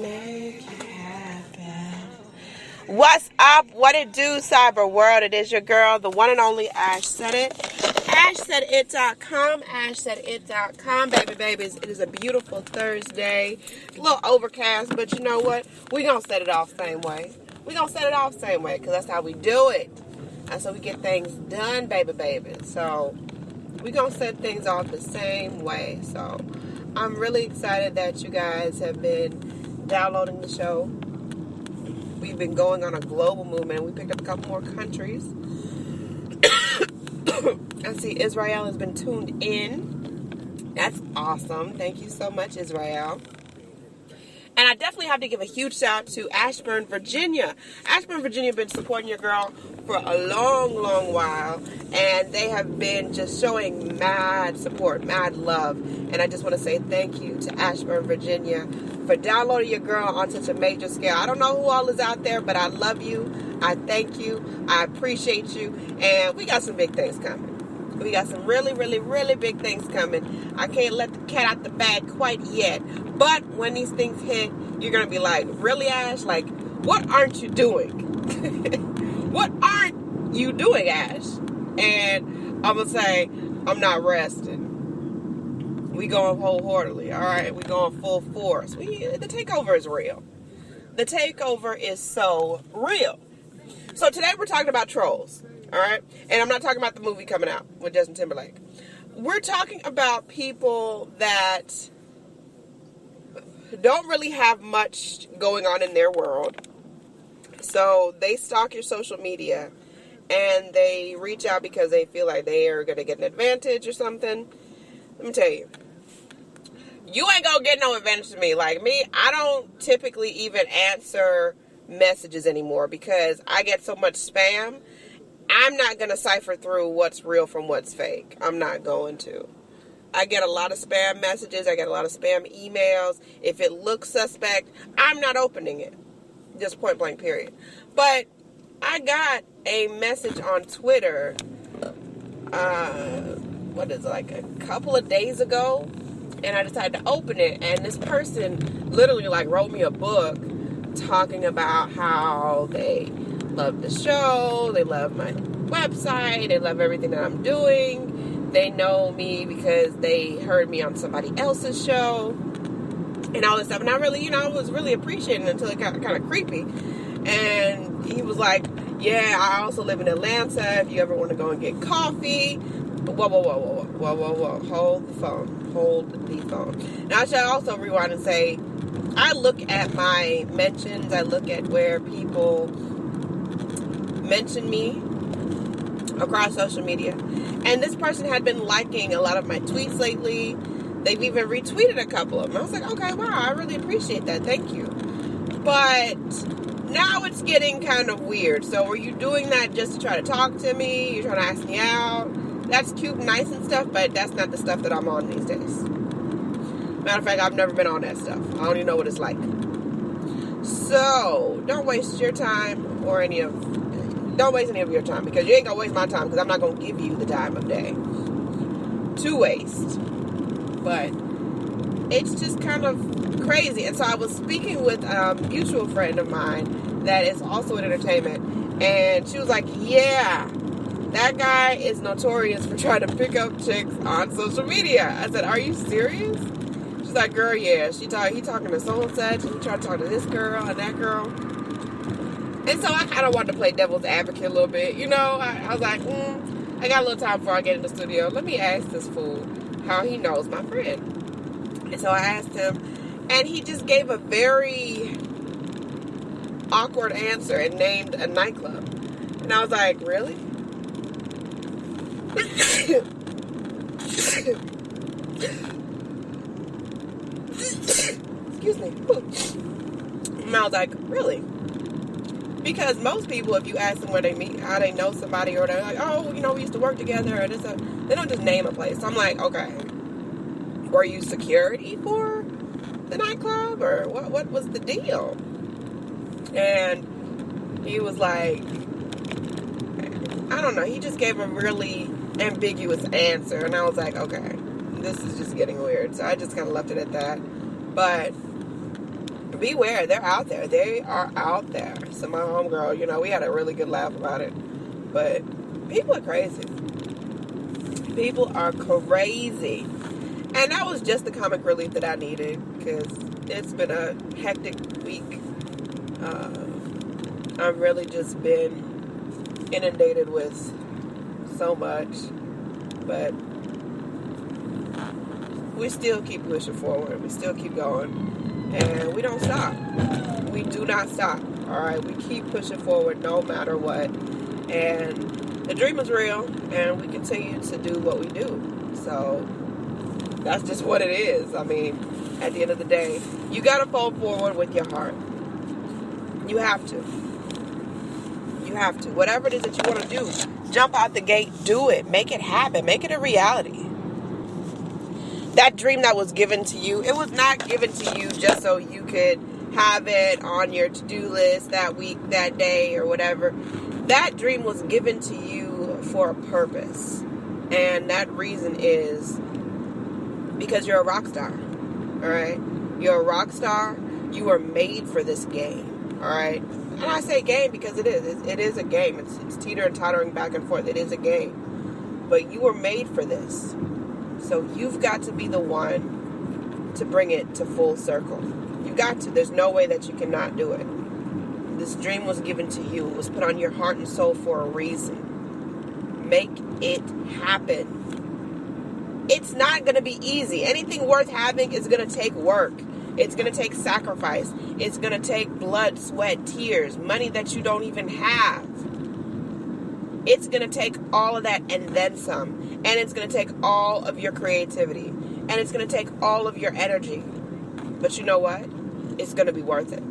Make it happen. What's up? What it do, cyber world? It is your girl, the one and only Ash Said It. ashsaidit.com. ashsaidit.com. Babies, it is a beautiful Thursday. A little overcast, but you know what? We're going to set it off the same way. Because that's how we do it. That's how we get things done, baby. So, we're going to set things off the same way. So, I'm really excited that you guys have been downloading the show. We've been going on a global movement. We picked up a couple more countries. I see Israel has been tuned in. That's awesome. Thank you so much, Israel. And I definitely have to give a huge shout out to Ashburn, Virginia. Ashburn, Virginia, been supporting your girl for a long while. And they have been just showing mad support, mad love. And I just want to say thank you to Ashburn, Virginia for downloading your girl on such a major scale. I don't know who all is out there, but I love you. I thank you. I appreciate you. And we got some big things coming. We got some really big things coming. I can't let the cat out the bag quite yet. But when these things hit, you're going to be like, really, Ash? Like, what aren't you doing? What aren't you doing, Ash? And I'm going to say, I'm not resting. We going wholeheartedly, all right? We going full force. The takeover is real. The takeover is so real. So today we're talking about trolls, all right? And I'm not talking about the movie coming out with Justin Timberlake. We're talking about people that don't really have much going on in their world. So they stalk your social media and they reach out because they feel like they are going to get an advantage or something. Let me tell you. You ain't gonna get no advantage to me. Like me, I don't typically even answer messages anymore because I get so much spam. I'm not gonna cipher through what's real from what's fake. I'm not going to. I get a lot of spam messages. I get a lot of spam emails. If it looks suspect, I'm not opening it. Just point blank, period. But I got a message on Twitter, like a couple of days ago. And I decided to open it, and this person literally like wrote me a book talking about how they love the show, they love my website, they love everything that I'm doing. They know me because they heard me on somebody else's show and all this stuff. And I really, I was really appreciating it until it got kind of creepy. And he was like, yeah, I also live in Atlanta. If you ever want to go and get coffee. Whoa. Hold the phone. Now, I should also rewind and say, I look at my mentions. I look at where people mention me across social media. And this person had been liking a lot of my tweets lately. They've even retweeted a couple of them. I was like, okay, wow, I really appreciate that. Thank you. But now it's getting kind of weird. So are you doing that just to try to talk to me? You're trying to ask me out? That's cute and nice and stuff, but that's not the stuff that I'm on these days. Matter of fact, I've never been on that stuff. I don't even know what it's like. So, don't waste your time don't waste any of your time, because you ain't gonna waste my time, because I'm not gonna give you the time of day to waste. But it's just kind of crazy. And so I was speaking with a mutual friend of mine that is also in entertainment, and she was like, yeah, that guy is notorious for trying to pick up chicks on social media. I said, are you serious? She's like, girl, yeah. He talking to so-and-such, and he tried to talk to this girl and that girl. And so I kind of wanted to play devil's advocate a little bit. I was like, I got a little time before I get in the studio. Let me ask this fool how he knows my friend. And so I asked him, and he just gave a very awkward answer and named a nightclub. And I was like, really? Excuse me. And I was like, really? Because most people, if you ask them where they meet, how they know somebody, or they're like, oh, we used to work together, or they don't just name a place. So I'm like, okay, were you security for the nightclub, or what was the deal? And he was like, I don't know, he just gave a really ambiguous answer, and I was like, okay, this is just getting weird. So I just kind of left it at that. But beware, they're out there. They are out there. So my homegirl, we had a really good laugh about it. But people are crazy. People are crazy. And that was just the comic relief that I needed, because it's been a hectic week. I've really just been inundated with so much. But we still keep pushing forward. We still keep going. And we don't stop. We do not stop. All right? We keep pushing forward no matter what. And the dream is real. And we continue to do what we do. So that's just what it is. I mean, at the end of the day, you got to fall forward with your heart. You have to. You have to. Whatever it is that you want to do, jump out the gate, do it. Make it happen. Make it a reality. That dream that was given to you, it was not given to you just so you could have it on your to-do list that week, that day, or whatever. That dream was given to you for a purpose. And that reason is because you're a rock star. All right? You're a rock star. You were made for this game. All right? And I say game because it is. It is a game. It's teeter and tottering back and forth. It is a game. But you were made for this. So you've got to be the one to bring it to full circle. You've got to. There's no way that you cannot do it. This dream was given to you. It was put on your heart and soul for a reason. Make it happen. It's not going to be easy. Anything worth having is going to take work. It's going to take sacrifice. It's going to take blood, sweat, tears, money that you don't even have. It's going to take all of that and then some. And it's going to take all of your creativity. And it's going to take all of your energy. But you know what? It's going to be worth it.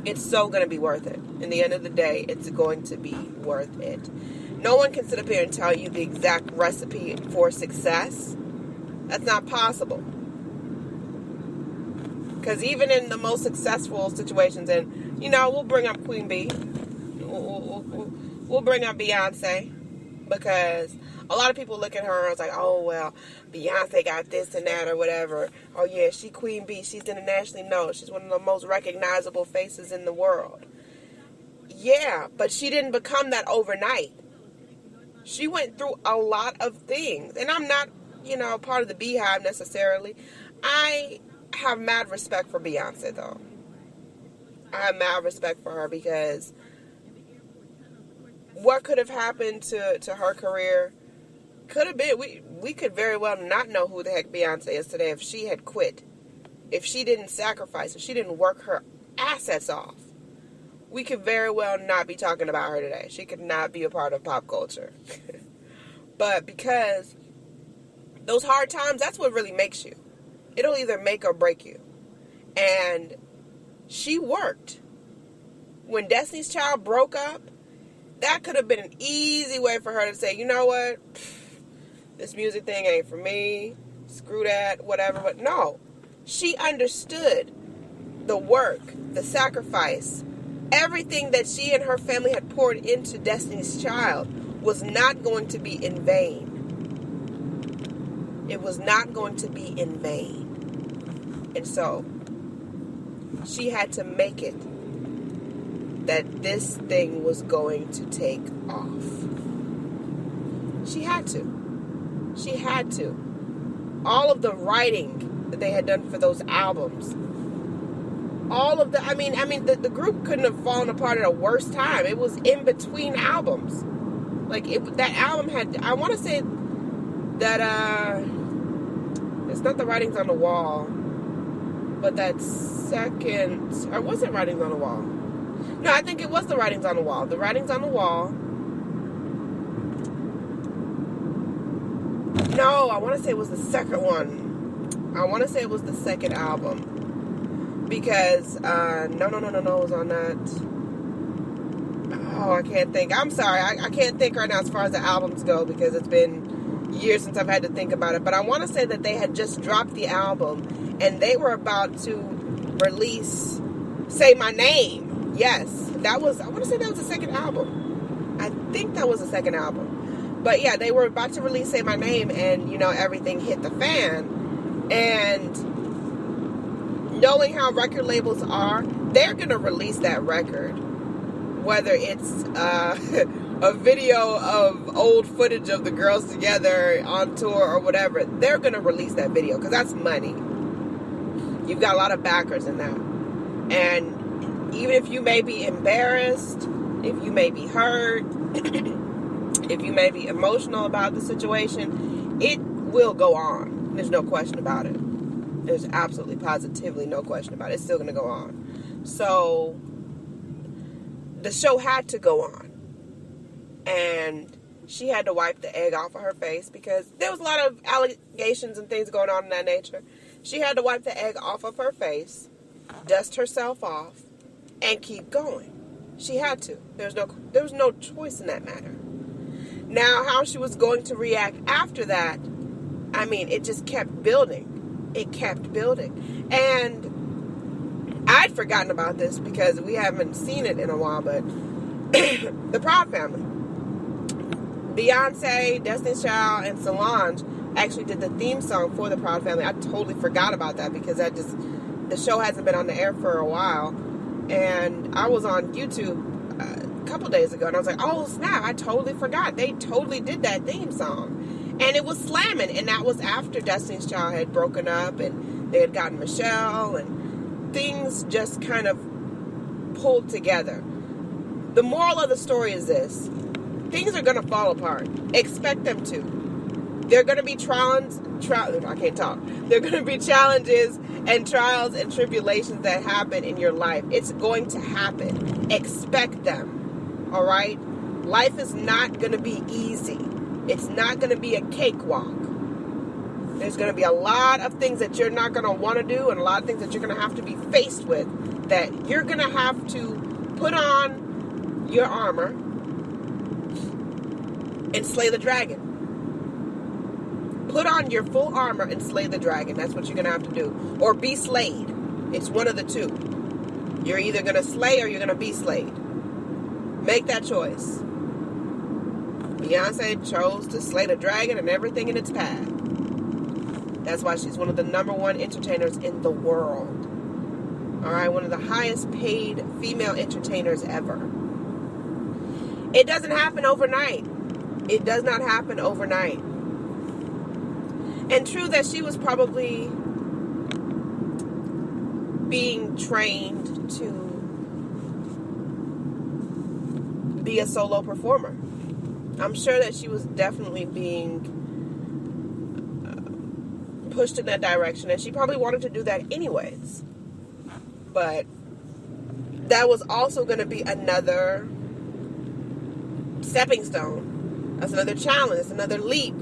It's so going to be worth it. In the end of the day, it's going to be worth it. No one can sit up here and tell you the exact recipe for success. That's not possible. Because even in the most successful situations, and, we'll bring up Queen Bee. We'll bring up Beyonce. Because a lot of people look at her and it's like, oh, well, Beyonce got this and that or whatever. Oh, yeah, she Queen Bee. She's internationally known. She's one of the most recognizable faces in the world. Yeah, but she didn't become that overnight. She went through a lot of things. And I'm not, part of the Beehive necessarily. I have mad respect for Beyonce, though. I have mad respect for her because what could have happened to her career could have been, we could very well not know who the heck Beyonce is today if she had quit. If she didn't sacrifice, if she didn't work her assets off. We could very well not be talking about her today. She could not be a part of pop culture. But because those hard times, that's what really makes you. It'll either make or break you. And she worked. When Destiny's Child broke up, that could have been an easy way for her to say, you know what? This music thing ain't for me. Screw that, whatever. But no, she understood the work, the sacrifice, everything that she and her family had poured into Destiny's Child was not going to be in vain. It was not going to be in vain. And so, she had to make it that this thing was going to take off. She had to. She had to. All of the writing that they had done for those albums, all of the, the group couldn't have fallen apart at a worse time. It was in between albums. That album had, I want to say that, it's not The Writings on the Wall, but that second, or was it Writings on the Wall? No, I think it was The Writings on the Wall. The Writings on the Wall. No, I want to say it was the second one. I want to say it was the second album. Because, no, it was on that. Oh, I can't think. I'm sorry. I can't think right now as far as the albums go because it's been years since I've had to think about it. But I want to say that they had just dropped the album and they were about to release Say My Name. Yes. I want to say that was the second album. I think that was the second album. But yeah, they were about to release Say My Name and, everything hit the fan. And knowing how record labels are, they're going to release that record. Whether it's a video of old footage of the girls together on tour or whatever, they're going to release that video because that's money. You've got a lot of backers in that. And even if you may be embarrassed, if you may be hurt, if you may be emotional about the situation, it will go on. There's no question about it. There's absolutely, positively no question about it. It's still going to go on. So the show had to go on. And she had to wipe the egg off of her face because there was a lot of allegations and things going on in that nature. She had to wipe the egg off of her face, dust herself off, and keep going. She had to. There was no choice in that matter. Now, how she was going to react after that, I mean, it just kept building. It kept building. And I'd forgotten about this because we haven't seen it in a while, but the Proud Family. Beyonce, Destiny's Child, and Solange actually did the theme song for the Proud Family. I totally forgot about that because the show hasn't been on the air for a while. And I was on YouTube a couple days ago, and I was like, oh, snap, I totally forgot. They totally did that theme song. And it was slamming, and that was after Destiny's Child had broken up, and they had gotten Michelle, and things just kind of pulled together. The moral of the story is this. Things are going to fall apart. Expect them to. There are going to be There are going to be challenges and trials and tribulations that happen in your life. It's going to happen. Expect them. All right? Life is not going to be easy. It's not going to be a cakewalk. There's going to be a lot of things that you're not going to want to do and a lot of things that you're going to have to be faced with that you're going to have to put on your armor and slay the dragon. Put on your full armor and slay the dragon. That's what you're going to have to do. Or be slayed. It's one of the two. You're either going to slay or you're going to be slayed. Make that choice. Beyonce chose to slay the dragon and everything in its path. That's why she's one of the #1 entertainers in the world. Alright, one of the highest paid female entertainers ever. It doesn't happen overnight. It does not happen overnight. And true that she was probably being trained to be a solo performer. I'm sure that she was definitely being pushed in that direction, and she probably wanted to do that anyways. But that was also going to be another stepping stone. That's another challenge. That's another leap.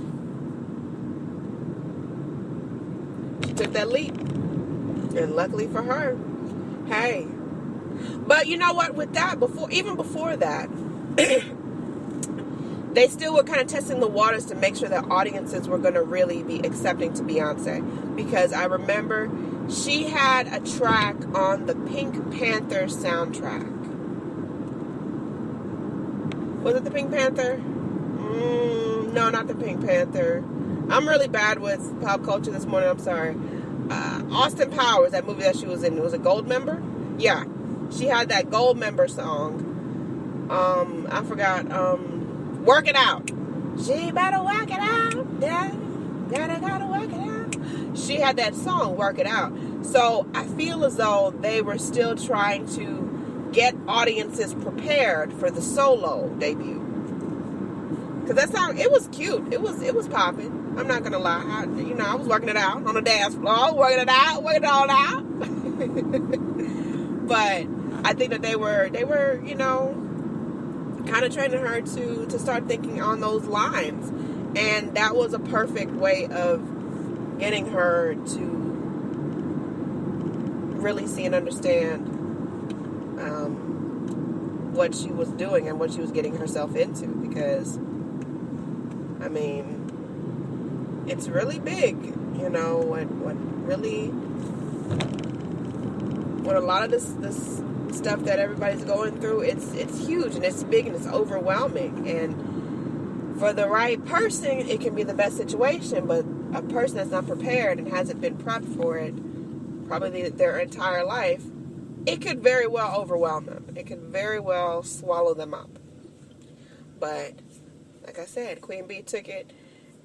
She took that leap. And luckily for her, hey. But you know what? With that, even before that, they still were kind of testing the waters to make sure that audiences were going to really be accepting to Beyonce. Because I remember she had a track on the Pink Panther soundtrack. Was it the Pink Panther? No, not the Pink Panther. I'm really bad with pop culture this morning. I'm sorry. Austin Powers, that movie that she was in. Was it Goldmember? Yeah. She had that Goldmember song. I forgot. Work It Out. She better work it out. Yeah. Gotta work it out. She had that song, Work It Out. So I feel as though they were still trying to get audiences prepared for the solo debut. Because that song, it was cute. It was popping. I'm not going to lie. I was working it out on the dance floor. Working it all out. But I think that they were, kind of training her to start thinking on those lines. And that was a perfect way of getting her to really see and understand what she was doing and what she was getting herself into. Because, I mean, it's really big, when a lot of this stuff that everybody's going through, it's huge and it's big and it's overwhelming. And for the right person, it can be the best situation, but a person that's not prepared and hasn't been prepped for it, probably their entire life, it could very well overwhelm them. It could very well swallow them up. But, like I said, Queen Bee took it.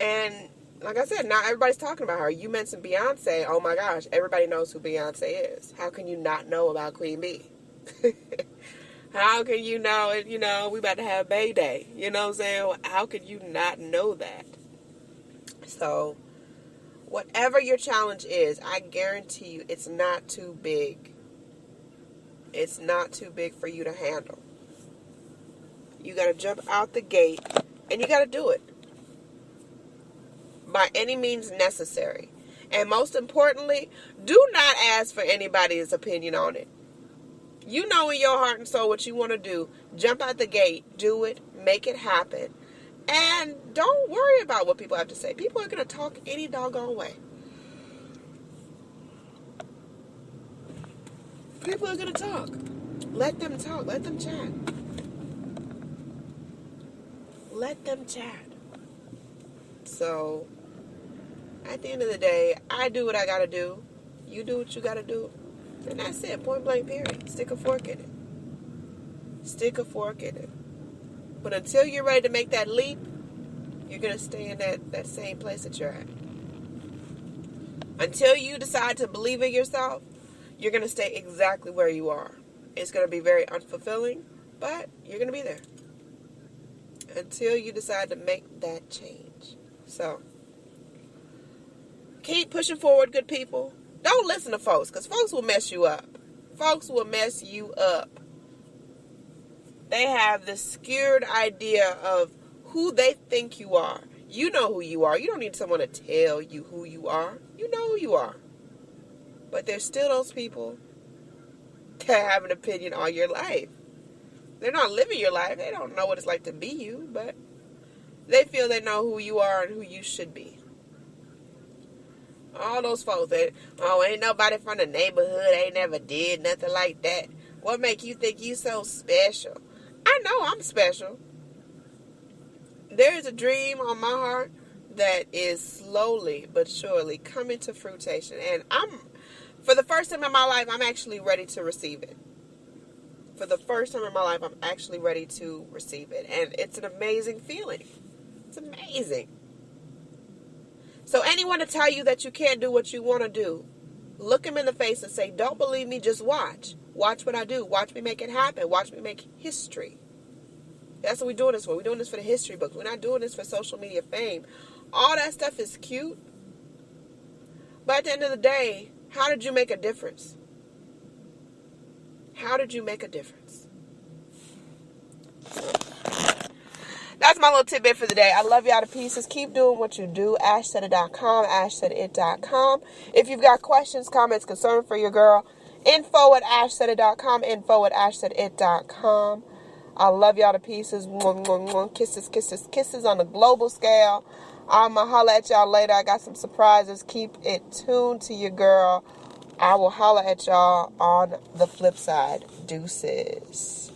And, like I said, not everybody's talking about her. You mentioned Beyonce. Oh, my gosh. Everybody knows who Beyonce is. How can you not know about Queen Bee? How can you know it? We about to have Bay Day. You know what I'm saying? How could you not know that? So, whatever your challenge is, I guarantee you it's not too big. It's not too big for you to handle. You got to jump out the gate, and you got to do it by any means necessary. And most importantly, do not ask for anybody's opinion on it. You know in your heart and soul what you want to do. Jump out the gate, do it, make it happen. And don't worry about what people have to say. People are going to talk any doggone way. People are going to talk. Let them talk. Let them chat. Let them chat. So, at the end of the day, I do what I got to do. You do what you got to do. And that's it. Point blank period. Stick a fork in it. Stick a fork in it. But until you're ready to make that leap, you're going to stay in that same place that you're at. Until you decide to believe in yourself, you're going to stay exactly where you are. It's going to be very unfulfilling, but you're going to be there. Until you decide to make that change. So, keep pushing forward, good people. Don't listen to folks, because folks will mess you up. Folks will mess you up. They have this skewed idea of who they think you are. You know who you are. You don't need someone to tell you who you are. You know who you are. But there's still those people that have an opinion on your life. They're not living your life. They don't know what it's like to be you, but they feel they know who you are and who you should be. All those folks that, ain't nobody from the neighborhood ain't never did nothing like that. What make you think you so special? I know I'm special. There is a dream on my heart that is slowly but surely coming to fruition. And for the first time in my life, I'm actually ready to receive it. For the first time in my life, I'm actually ready to receive it. And it's an amazing feeling. It's amazing. So anyone to tell you that you can't do what you want to do, look them in the face and say, don't believe me, just watch. Watch what I do. Watch me make it happen. Watch me make history. That's what we're doing this for. We're doing this for the history books. We're not doing this for social media fame. All that stuff is cute. But at the end of the day, how did you make a difference? How did you make a difference? That's my little tidbit for the day. I love y'all to pieces. Keep doing what you do. ashsaidit.com, ashsaidit.com. If you've got questions, comments, concerns for your girl, info@ashsaidit.com, info@ashsaidit.com. I love y'all to pieces. Kisses, kisses, kisses on the global scale. I'ma holla at y'all later. I got some surprises. Keep it tuned to your girl. I will holla at y'all on the flip side. Deuces.